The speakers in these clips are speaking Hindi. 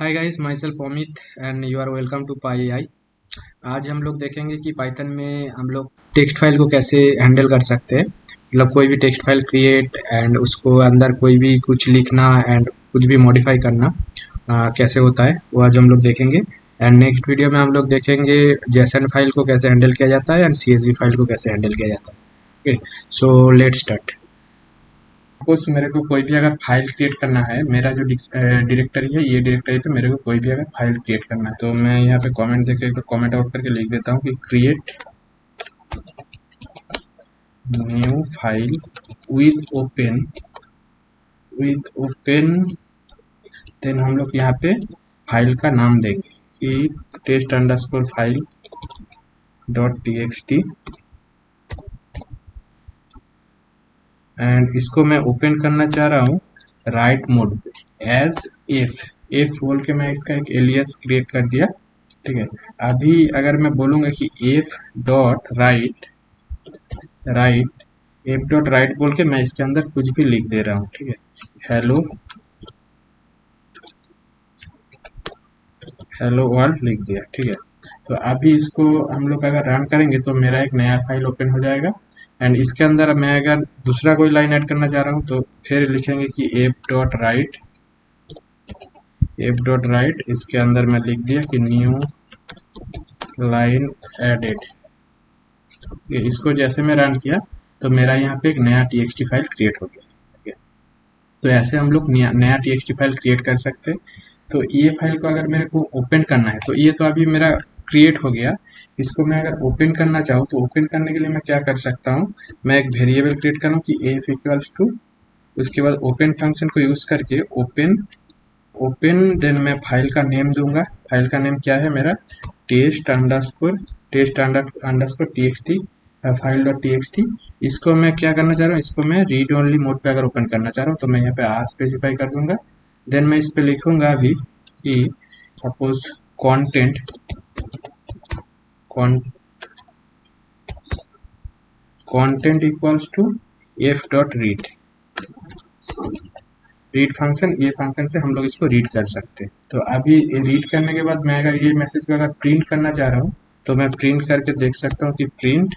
Hi guys, my self Amit and you are welcome to pi I. आज हम लोग देखेंगे कि पाइथन में हम लोग टेक्स्ट फाइल को कैसे हैंडल कर सकते हैं। मतलब कोई भी टेक्स्ट फाइल क्रिएट एंड उसको अंदर कोई भी कुछ लिखना एंड कुछ भी मॉडिफाई करना कैसे होता है वो आज हम लोग देखेंगे। एंड नेक्स्ट वीडियो में हम लोग देखेंगे जेसन फाइल को कैसे हैंडल किया जाता है एंड CSV फाइल को कैसे हैंडल किया जाता है। Okay, so let's start. Suppose मेरे को कोई भी अगर फाइल क्रिएट करना है, मेरा जो डायरेक्टरी है, ये डायरेक्टरी पे मेरे को कोई भी अगर फाइल क्रिएट करना है तो मैं यहाँ पे कमेंट देके एक कमेंट आउट करके लिख देता हूँ कि create new file with open then हम लोग यहाँ पे फाइल का नाम देंगे कि test underscore file .txt and इसको मैं ओपन करना चाह रहा हूँ राइट मोड पे एज एफ बोल के मैं इसका एक एलियस क्रिएट कर दिया। ठीक है, अभी अगर मैं बोलूंगा कि राइट एफ डॉट राइट बोल के मैं इसके अंदर कुछ भी लिख दे रहा हूँ। ठीक है, हेलो वर्ल्ड लिख दिया। ठीक है, तो अभी इसको हम लोग अगर रन करेंगे तो मेरा एक नया फाइल ओपन हो जाएगा एंड इसके अंदर मैं अगर दूसरा कोई लाइन ऐड करना चाह रहा हूँ तो फिर लिखेंगे कि एफ डॉट राइट इसके अंदर मैं लिख दिया कि न्यू लाइन एडेड। इसको जैसे मैं रन किया तो मेरा यहाँ पे एक नया टीएक्सटी फाइल क्रिएट हो गया। ठीक है, तो ऐसे हम लोग नया टीएक्सटी फाइल क्रिएट कर सकते हैं। तो ये फाइल को अगर मेरे को ओपन करना है तो ये तो अभी मेरा क्रिएट हो गया। इसको मैं अगर ओपन करना चाहूँ तो ओपन करने के लिए मैं क्या कर सकता हूँ, मैं एक वेरिएबल क्रिएट करूँ कि एफ इक्वल्स टू, उसके बाद ओपन फंक्शन को यूज करके ओपन ओपन देन मैं फाइल का नेम दूंगा। फाइल का नेम क्या है मेरा, test underscore TXT file dot TXT. इसको मैं क्या करना चाह रहा हूँ, इसको मैं रीड ओनली मोड पे अगर ओपन करना चाह रहा हूँ तो मैं यहाँ पे आर स्पेसिफाई कर दूंगा। देन मैं इस पे लिखूंगा अभी कि suppose content content equals to f dot read function, ये फंक्शन से हम लोग इसको रीड कर सकते हैं। तो अभी रीड करने के बाद मैं अगर ये मैसेज को अगर प्रिंट करना चाह रहा हूँ तो मैं प्रिंट करके देख सकता हूँ कि प्रिंट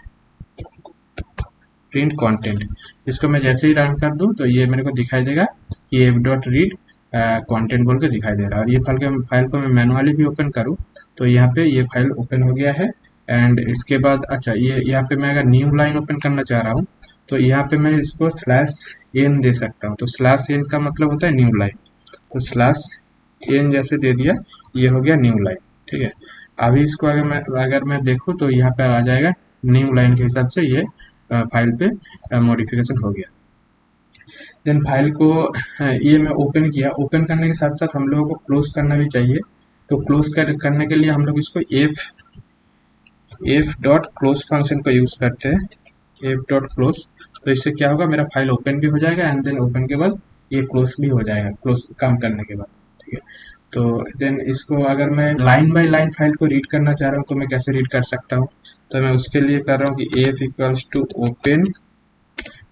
कंटेंट। इसको मैं जैसे ही रन कर दूं तो ये मेरे को दिखाई देगा कि एफ डॉट रीड कंटेंट बोल के दिखाई दे रहा है। और ये फाइल को मैं मैनुअली भी ओपन करूँ तो यहाँ पे ये फाइल ओपन हो गया है। एंड इसके बाद अच्छा, ये यहाँ पे मैं अगर न्यू लाइन ओपन करना चाह रहा हूँ तो यहाँ पे मैं इसको /n दे सकता हूँ। तो /n का मतलब होता है न्यू लाइन, तो /n जैसे दे दिया, ये हो गया न्यू लाइन। ठीक है, अभी इसको अगर मैं देखूँ तो यहाँ पे आ जाएगा न्यू लाइन के हिसाब से ये फाइल पे मॉडिफिकेशन हो गया। देन फाइल को ये मैं ओपन किया, ओपन करने के साथ साथ हम लोगों को क्लोज करना भी चाहिए। तो करने के लिए हम लोग इसको एफ डॉट क्लोज फंक्शन का यूज करते हैं, एफ डॉट क्लोज। तो इससे क्या होगा, मेरा फाइल ओपन भी हो जाएगा एंड देन ओपन के बाद ये क्लोज भी हो जाएगा, क्लोज काम करने के बाद। ठीक है, तो देन इसको अगर मैं लाइन बाय लाइन फाइल को रीड करना चाह रहा हूँ तो मैं कैसे रीड कर सकता हूँ, तो मैं उसके लिए कर रहा हूँ कि f equals to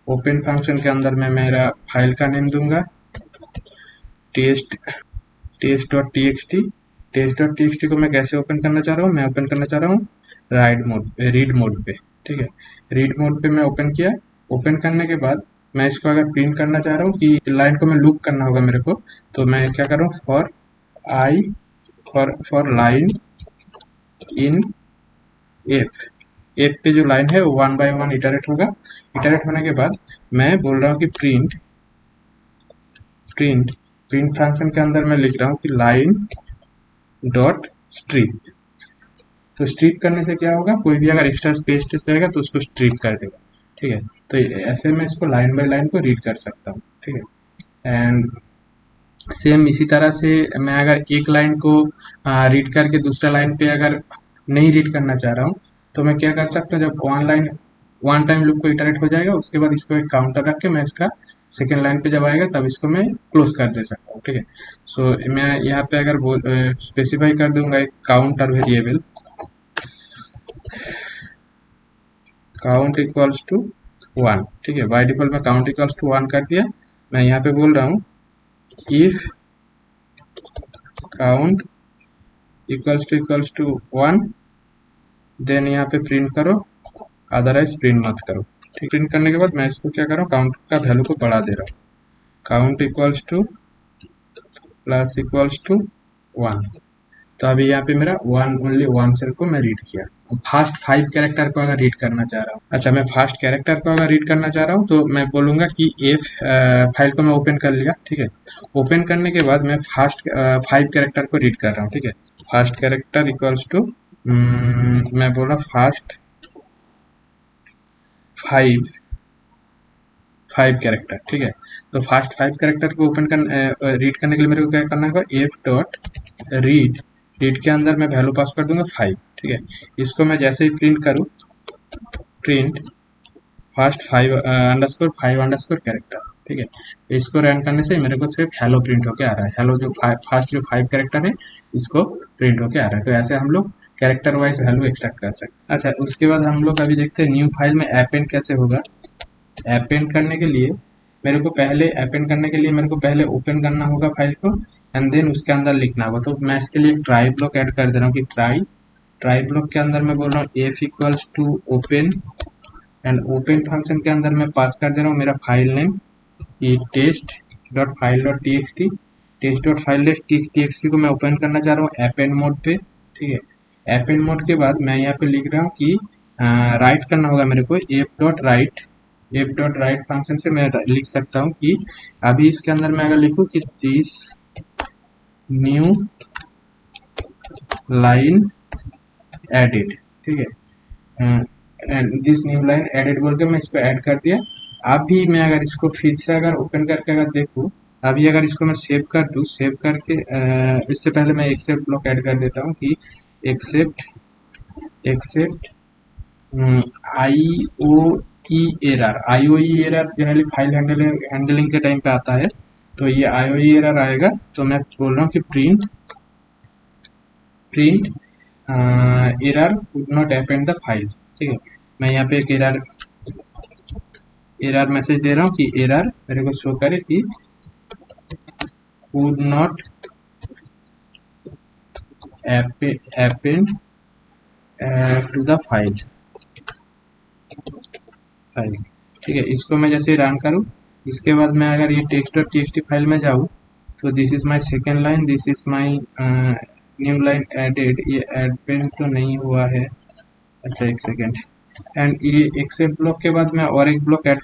open function के अंदर मैं मेरा फाइल का नेम दूंगा टेस्ट टेस्ट डॉट टीएक्सटी को मैं कैसे ओपन करना चाह रहा हूँ, मैं ओपन करना चाह रहा हूँ रीड मोड पे। ठीक है, रीड मोड पे मैं ओपन किया। ओपन करने के बाद मैं इसको अगर प्रिंट करना चाह रहा हूँ कि लाइन को मैं लूप करना होगा मेरे को, तो मैं क्या कर रहा हूँ, फॉर लाइन इन एफ पे जो लाइन है वो 1 बाय 1 इटरेट होगा। इटरेट होने के बाद मैं बोल रहा हूँ कि प्रिंट फंक्शन के अंदर मैं लिख रहा हूँ कि लाइन डॉट स्ट्रिप। तो स्ट्रिप करने से क्या होगा, कोई भी अगर एक्स्ट्रा स्पेस रहेगा तो उसको स्ट्रिप कर देगा। ठीक है, तो ऐसे मैं इसको लाइन बाय लाइन को रीड कर सकता हूँ। ठीक है, एंड सेम इसी तरह से मैं अगर एक लाइन को रीड करके दूसरा लाइन पे अगर नहीं रीड करना चाह रहा हूँ तो मैं क्या कर सकता हूँ, जब वन टाइम लूप को इटरेट हो जाएगा उसके बाद इसको एक काउंटर रख के मैं इसका सेकेंड लाइन पे जब आएगा तब इसको मैं क्लोज कर दे सकता हूँ। ठीक है, सो मैं यहाँ पे अगर स्पेसिफाई कर दूंगा एक counter variable, count equals to 1। ठीक है, बाय डिफॉल्ट मैं काउंट इक्वल्स टू 1 कर दिया। मैं यहाँ पे बोल रहा हूँ if count equals to 1, then यहाँ पे प्रिंट करो, अदरवाइज प्रिंट मत करो। ठीक, प्रिंट करने के बाद मैं इसको क्या कर रहा हूँ, काउंट का वैल्यू को बढ़ा दे रहा हूँ। Count equals to plus equals to 1। तो अभी यहाँ पे मेरा ओनली वन सेल को मैं रीड किया। फास्ट 5 कैरेक्टर को अगर रीड करना चाह रहा हूँ, अच्छा मैं फास्ट कैरेक्टर को अगर रीड करना चाह रहा हूँ तो मैं बोलूंगा कि एफ फाइल को मैं ओपन कर लिया। ठीक है, ओपन करने के बाद मैं फास्ट 5 कैरेक्टर को रीड कर रहा हूँ। ठीक है, फास्ट कैरेक्टर इक्वल्स टू मैं बोल रहा फास्ट 5 कैरेक्टर। ठीक है, तो फास्ट 5 कैरेक्टर को ओपन कर रीड करने के लिए मेरे को क्या करना होगा, एफ डॉट रीड, रीड के अंदर मैं वैल्यू पास कर दूंगा 5। ठीक है, इसको मैं जैसे ही प्रिंट करूँ, प्रिंट फास्ट 5 कैरेक्टर। ठीक है, इसको रन करने से मेरे को सिर्फ हेलो प्रिंट होके आ रहा है। हेलो जो फास्ट जो 5 कैरेक्टर है इसको प्रिंट होके आ रहा है। तो ऐसे हम लोग कैरेक्टर वाइज वैल्यू एक्सट्रैक्ट कर सकते हैं। अच्छा, उसके बाद हम लोग अभी देखते हैं न्यू फाइल में अपेंड कैसे होगा। अपेंड करने के लिए मेरे को पहले ओपन करना होगा फाइल को, एंड देन उसके अंदर लिखना होगा। तो मैं इसके लिए एक ट्राई ब्लॉक ऐड कर दे रहा हूँ कि ट्राई ब्लॉक के अंदर मैं बोल रहा हूँ f equals to open, and open function के अंदर मैं पास कर दे रहा हूँ मेरा फाइल नेम ये टेस्ट.file.txt को मैं ओपन करना चाह रहा हूँ अपेंड मोड पे। ठीक है, अपेंड मोड के बाद मैं यहाँ पे लिख रहा हूँ कि राइट करना होगा मेरे को एफ डॉट राइट फंक्शन से मैं लिख सकता हूँ कि अभी इसके अंदर मैं अगर लिखूँ कि दिस न्यू लाइन एडिट। ठीक है, दिस न्यू लाइन एडिट बोल के मैं इसको ऐड कर दिया। अभी मैं अगर इसको फिर से अगर ओपन करके अगर देखूँ, अभी अगर इसको मैं सेव कर दूँ, सेव करके इससे पहले मैं एक्सेप्ट ब्लॉक ऐड कर देता हूँ कि एक्सेप्ट आई ओ ई एरर जनरली फाइल हैंडलिंग के टाइम पे आता है। तो ये आई ओ ई एरर आएगा, तो मैं बोल रहा हूँ कि print error could not append the file. ठीक है, मैं यहाँ पे एक एरर मैसेज दे रहा हूँ कि एरर मेरे को शो करे कि could not append to the file. ठीक है, इसको मैं जैसे रन करूँ, इसके बाद मैं अगर ये टेक्स्ट फाइल में जाऊँ तो this is my second line, this is my new line added, ये एडपेंड तो नहीं हुआ है। अच्छा एक सेकेंड, एंड ये एक्सेप्ट ब्लॉक के बाद मैं और एक ब्लॉक ऐड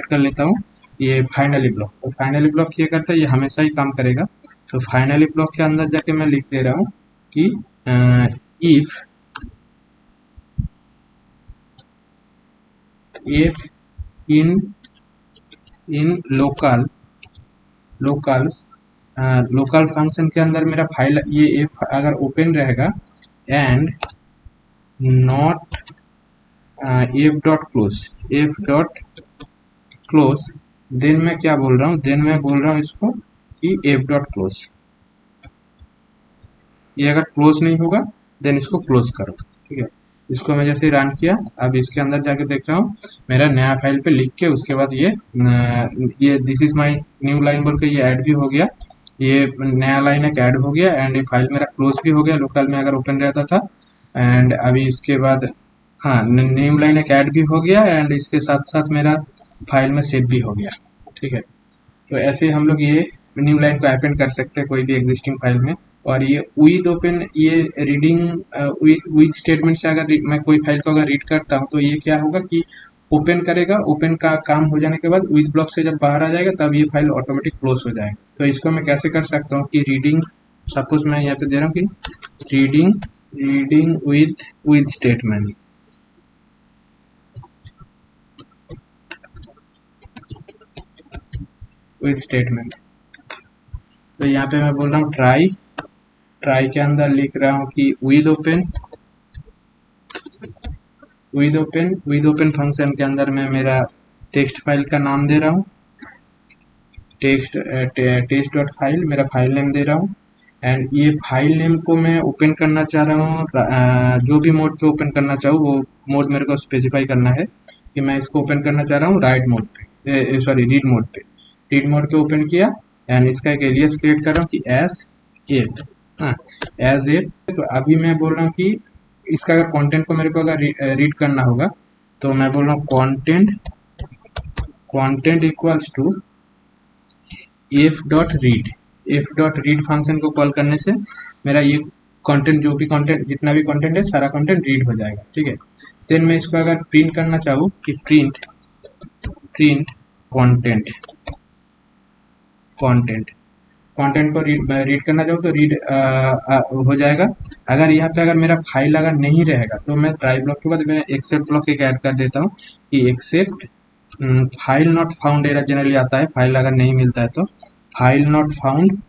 कर लेता हूँ, ये फाइनली ब्लॉक। तो फाइनली ब्लॉक ये करता है, ये हमेशा ही काम करेगा। तो फाइनली ब्लॉक के अंदर जाके मैं लिख दे रहा हूँ कि इफ इन लोकल फंक्शन के अंदर मेरा फाइल ये इफ अगर ओपन रहेगा and not f dot close, then मैं क्या बोल रहा हूँ, देन मैं बोल रहा हूँ इसको कि एफ डॉट क्लोज। ये अगर क्लोज नहीं होगा देन इसको क्लोज करो। ठीक है, इसको मैं जैसे रन किया, अब इसके अंदर जाके देख रहा हूँ मेरा नया फाइल पे लिख के उसके बाद ये this is my new line बोल के ये ऐड भी हो गया, ये नया लाइन एक ऐड हो गया, एंड ये फाइल मेरा क्लोज भी हो गया लोकल में अगर ओपन रहता था। एंड अभी इसके बाद हाँ न्यू लाइन एक ऐड भी हो गया, एंड इसके साथ साथ मेरा फाइल में सेव भी हो गया। ठीक है, तो ऐसे हम लोग ये न्यू लाइन को अपेंड कर सकते हैं कोई भी एग्जिस्टिंग फाइल में। और ये विद ओपन, ये रीडिंग विद स्टेटमेंट से अगर मैं कोई फाइल को अगर रीड करता हूँ तो ये क्या होगा कि ओपन करेगा, ओपन का काम हो जाने के बाद विद ब्लॉक से जब बाहर आ जाएगा तब ये फाइल ऑटोमेटिक क्लोज हो जाएगा। तो इसको मैं कैसे कर सकता हूँ कि रीडिंग, सपोज मैं यहाँ पे दे रहा हूँ कि रीडिंग विद स्टेटमेंट, तो यहाँ पे मैं बोल रहा हूँ ट्राई के अंदर लिख रहा हूँ कि विद ओपन फंक्शन के अंदर मैं मेरा टेक्स्ट फाइल का नाम दे रहा हूँ, टेस्ट डॉट फाइल मेरा फाइल नेम दे रहा हूँ। एंड ये फाइल नेम को मैं ओपन करना चाह रहा हूँ, जो भी मोड पे ओपन करना चाहूँ वो मोड मेरे को स्पेसिफाई करना है कि मैं इसको ओपन करना चाह रहा हूँ रीड मोड पे ओपन किया, एंड इसका एक एलियस क्रिएट कर रहा हूँ कि एफ, हाँ, एज एफ। तो अभी मैं बोल रहा हूँ कि इसका अगर कंटेंट को मेरे को अगर रीड करना होगा तो मैं बोल रहा हूँ content equals to f dot read. F dot read function को कॉल करने से मेरा ये कंटेंट, जो भी कंटेंट, जितना भी कंटेंट है सारा कंटेंट रीड हो जाएगा, ठीक है। देन मैं इसको अगर प्रिंट करना चाहूँ कि प्रिंट कंटेंट कंटेंट कंटेंट को रीड करना चाहूँ तो रीड हो जाएगा। अगर यहाँ पे अगर मेरा फाइल अगर नहीं रहेगा तो मैं ट्राई ब्लॉक के बाद मैं एक्सेप्ट ब्लॉक एक ऐड कर देता हूँ कि except file not found error generally आता है, फाइल अगर नहीं मिलता है तो फाइल नॉट फाउंड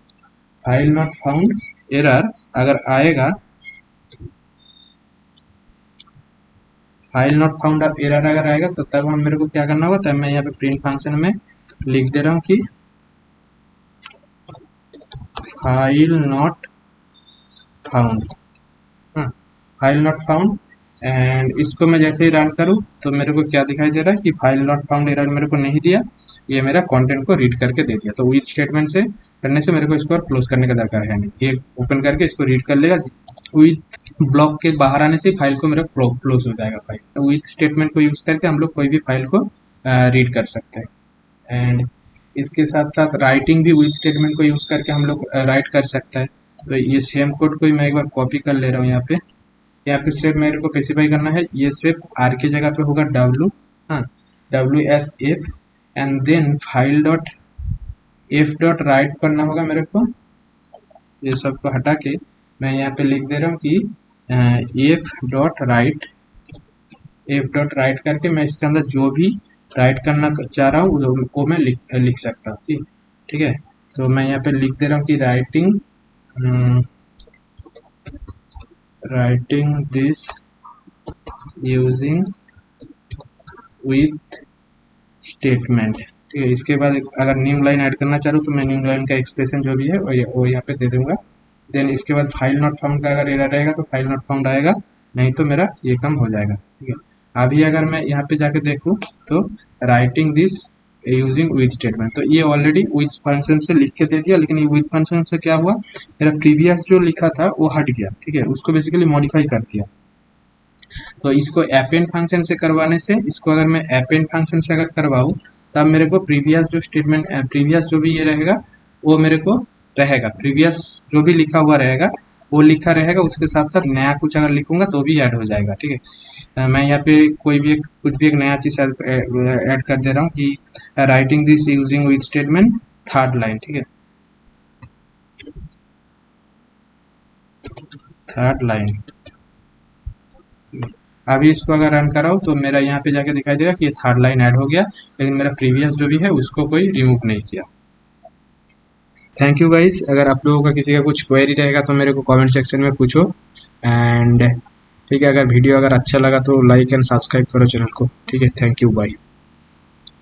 एरर अगर आएगा, फाइल नॉट फाउंड एरर अगर आएगा तो तब हम मेरे को क्या करना होगा, तब मैं यहाँ पे प्रिंट फंक्शन में लिख दे रहा हूँ कि फाइल नॉट फाउंड, हाँ, फाइल नॉट फाउंड। एंड इसको मैं जैसे ही रन करूँ तो मेरे को क्या दिखाई दे रहा है कि फाइल नॉट फाउंड एरर मेरे को नहीं दिया, ये मेरा कंटेंट को रीड करके दे दिया। तो विथ स्टेटमेंट से करने से मेरे को इसको क्लोज करने का दरकार है नहीं, ये ओपन करके इसको रीड कर लेगा। विथ ब्लॉक के बाहर आने से फाइल को मेरा क्लोज हो जाएगा फाइल। तो विथ स्टेटमेंट को यूज करके हम लोग कोई भी फाइल को रीड कर सकते हैं। एंड इसके साथ साथ राइटिंग भी विथ स्टेटमेंट को यूज करके हम लोग राइट कर सकते हैं। तो ये सेम कोड को ही मैं एक बार कॉपी कर ले रहा हूँ। यहाँ पे स्टेप मेरे को स्पेसिफाई करना है, ये स्टेप आर के जगह पे होगा डब्ल्यू, हाँ, WSF, and then file dot f dot write करना होगा मेरे को। ये सब को हटा के मैं यहाँ पे लिख दे रहा हूँ कि एफ डॉट राइट करके मैं इसके अंदर जो भी राइट करना चाह रहा हूँ वो मैं लिख सकता हूँ, ठीक है। तो मैं यहाँ पे लिख दे रहा हूँ कि writing this using with statement, ठीक है। इसके बाद अगर न्यू लाइन ऐड करना चाह रहा हूँ तो मैं न्यू लाइन का एक्सप्रेशन जो भी है वो यहाँ पे दे दूंगा। देन इसके बाद फाइल नॉट फाउंड का अगर एरर रहेगा तो फाइल नॉट फाउंड आएगा, नहीं तो मेरा ये काम हो जाएगा, ठीक है। अभी अगर मैं यहाँ पे जाके देखूँ तो writing this using with statement, तो ये ऑलरेडी विथ फंक्शन से लिख के दे दिया, लेकिन ये विथ फंक्शन से क्या हुआ, मेरा प्रीवियस जो लिखा था वो हट गया, ठीक है, उसको बेसिकली मॉडिफाई कर दिया। तो इसको अपेंड फंक्शन से करवाने से, इसको अगर मैं अपेंड फंक्शन से अगर करवाऊँ तब मेरे को प्रीवियस जो स्टेटमेंट, प्रीवियस जो भी ये रहेगा वो मेरे को रहेगा, प्रीवियस जो भी लिखा हुआ रहेगा वो लिखा रहेगा, उसके साथ साथ नया कुछ अगर लिखूंगा तो भी ऐड हो जाएगा, ठीक है। मैं यहाँ पे कोई भी कुछ भी एक नया चीज ऐड कर दे रहा हूँ कि writing this using with statement third line, ठीक है, थर्ड लाइन। अभी इसको अगर रन कराओ तो मेरा यहाँ पे जाके दिखाई देगा कि ये थर्ड लाइन ऐड हो गया, लेकिन मेरा प्रीवियस जो भी है उसको कोई रिमूव नहीं किया। Thank you guys. अगर आप लोगों का किसी का कुछ क्वेरी रहेगा तो मेरे को कमेंट सेक्शन में पूछो। एंड ठीक है, अगर वीडियो अगर अच्छा लगा तो लाइक एंड सब्सक्राइब करो चैनल को, ठीक है। Thank you, bye.